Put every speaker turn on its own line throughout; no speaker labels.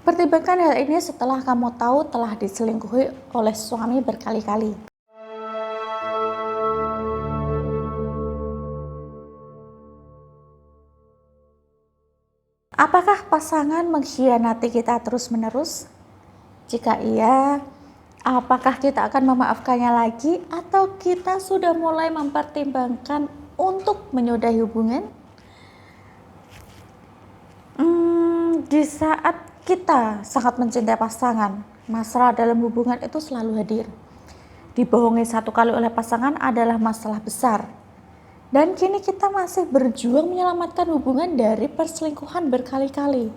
Pertimbangkan hal ini setelah kamu tahu telah diselingkuhi oleh suami berkali-kali. Apakah pasangan mengkhianati kita terus-menerus? Jika iya, apakah kita akan memaafkannya lagi atau kita sudah mulai mempertimbangkan untuk menyudahi hubungan? Di saat kita sangat mencintai pasangan, masalah dalam hubungan itu selalu hadir. Dibohongi satu kali oleh pasangan adalah masalah besar. Dan kini kita masih berjuang menyelamatkan hubungan dari perselingkuhan berkali-kali.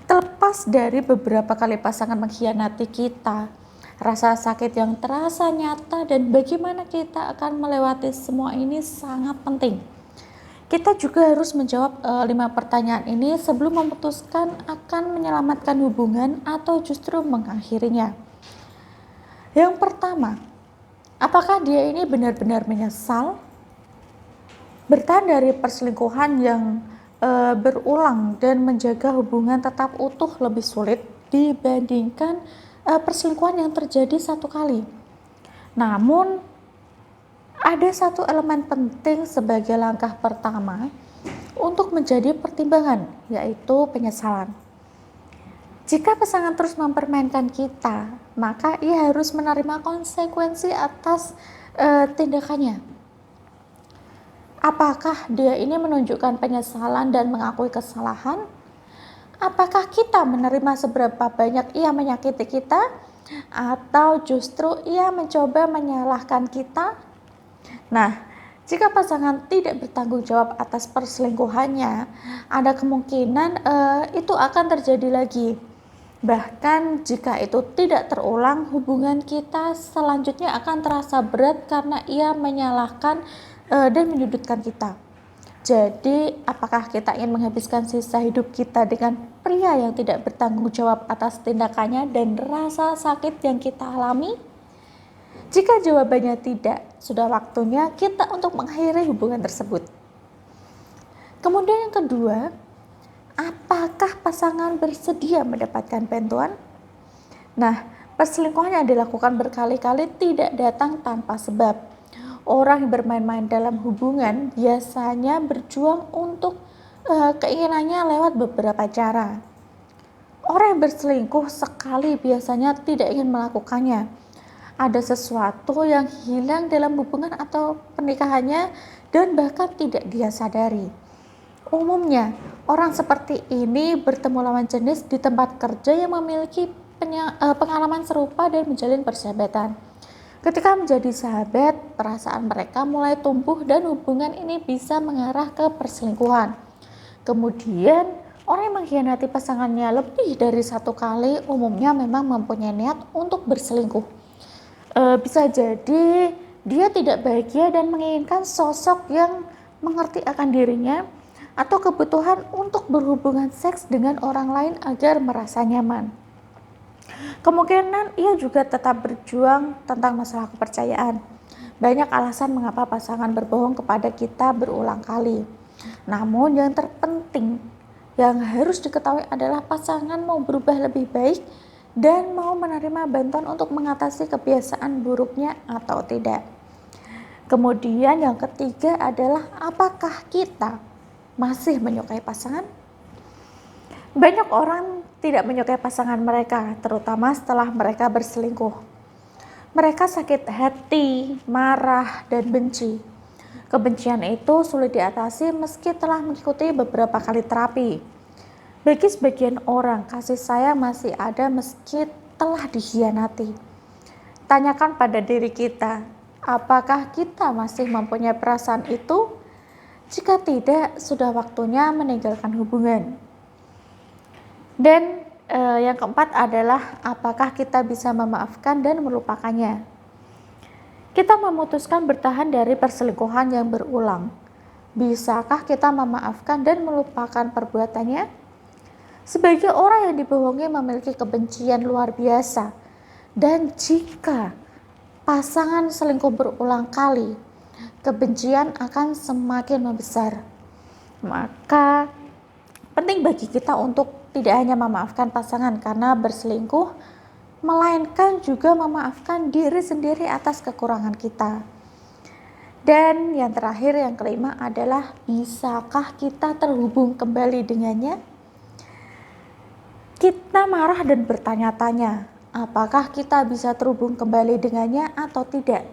Terlepas dari beberapa kali pasangan mengkhianati kita, rasa sakit yang terasa nyata dan bagaimana kita akan melewati semua ini sangat penting. Kita juga harus menjawab 5 pertanyaan ini sebelum memutuskan akan menyelamatkan hubungan atau justru mengakhirinya. Yang pertama, apakah dia ini benar-benar menyesal? Bertahan dari perselingkuhan yang berulang dan menjaga hubungan tetap utuh lebih sulit dibandingkan perselingkuhan yang terjadi satu kali. Namun, ada satu elemen penting sebagai langkah pertama untuk menjadi pertimbangan, yaitu penyesalan. Jika pasangan terus mempermainkan kita, maka ia harus menerima konsekuensi atas tindakannya. Apakah dia ini menunjukkan penyesalan dan mengakui kesalahan? Apakah kita menerima seberapa banyak ia menyakiti kita? Atau justru ia mencoba menyalahkan kita? Nah, jika pasangan tidak bertanggung jawab atas perselingkuhannya, ada kemungkinan itu akan terjadi lagi. Bahkan jika itu tidak terulang, hubungan kita selanjutnya akan terasa berat karena ia menyalahkan dan menyudutkan kita. Jadi, apakah kita ingin menghabiskan sisa hidup kita dengan pria yang tidak bertanggung jawab atas tindakannya dan rasa sakit yang kita alami? Jika jawabannya tidak, sudah waktunya kita untuk mengakhiri hubungan tersebut. Kemudian yang kedua, apakah pasangan bersedia mendapatkan bantuan? Nah, perselingkuhan yang dilakukan berkali-kali tidak datang tanpa sebab. Orang yang bermain-main dalam hubungan biasanya berjuang untuk keinginannya lewat beberapa cara. Orang yang berselingkuh sekali biasanya tidak ingin melakukannya. Ada sesuatu yang hilang dalam hubungan atau pernikahannya dan bahkan tidak dia sadari. Umumnya, orang seperti ini bertemu lawan jenis di tempat kerja yang memiliki pengalaman serupa dan menjalin persahabatan. Ketika menjadi sahabat, perasaan mereka mulai tumbuh dan hubungan ini bisa mengarah ke perselingkuhan. Kemudian, orang yang mengkhianati pasangannya lebih dari satu kali umumnya memang mempunyai niat untuk berselingkuh. Bisa jadi dia tidak bahagia dan menginginkan sosok yang mengerti akan dirinya atau kebutuhan untuk berhubungan seks dengan orang lain agar merasa nyaman. Kemungkinan ia juga tetap berjuang tentang masalah kepercayaan. Banyak alasan mengapa pasangan berbohong kepada kita berulang kali. Namun yang terpenting yang harus diketahui adalah pasangan mau berubah lebih baik dan mau menerima bantuan untuk mengatasi kebiasaan buruknya atau tidak. Kemudian yang ketiga adalah apakah kita masih menyukai pasangan? Banyak orang tidak menyukai pasangan mereka, terutama setelah mereka berselingkuh. Mereka sakit hati, marah, dan benci. Kebencian itu sulit diatasi meski telah mengikuti beberapa kali terapi. Bagi sebagian orang, kasih sayang masih ada meski telah dikhianati. Tanyakan pada diri kita, apakah kita masih mempunyai perasaan itu? Jika tidak, sudah waktunya meninggalkan hubungan. Dan yang keempat adalah apakah kita bisa memaafkan dan melupakannya. Kita memutuskan bertahan dari perselingkuhan yang berulang. Bisakah kita memaafkan dan melupakan perbuatannya? Sebagai orang yang dibohongi memiliki kebencian luar biasa. Dan jika pasangan selingkuh berulang kali, kebencian akan semakin membesar. Maka penting bagi kita untuk tidak hanya memaafkan pasangan karena berselingkuh, melainkan juga memaafkan diri sendiri atas kekurangan kita. Dan yang terakhir, yang kelima adalah bisakah kita terhubung kembali dengannya? Kita marah dan bertanya-tanya, apakah kita bisa terhubung kembali dengannya atau tidak?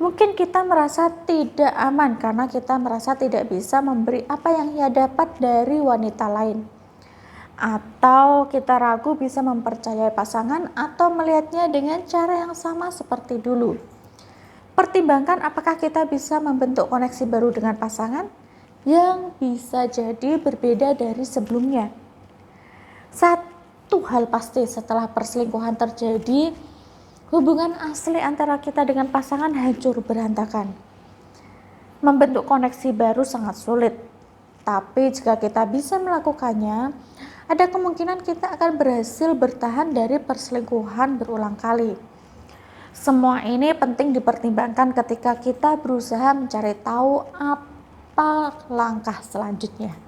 Mungkin kita merasa tidak aman karena kita merasa tidak bisa memberi apa yang ia dapat dari wanita lain. Atau kita ragu bisa mempercayai pasangan atau melihatnya dengan cara yang sama seperti dulu. Pertimbangkan apakah kita bisa membentuk koneksi baru dengan pasangan yang bisa jadi berbeda dari sebelumnya. Satu hal pasti, setelah perselingkuhan terjadi, hubungan asli antara kita dengan pasangan hancur berantakan. Membentuk koneksi baru sangat sulit, tapi jika kita bisa melakukannya, ada kemungkinan kita akan berhasil bertahan dari perselingkuhan berulang kali. Semua ini penting dipertimbangkan ketika kita berusaha mencari tahu apa langkah selanjutnya.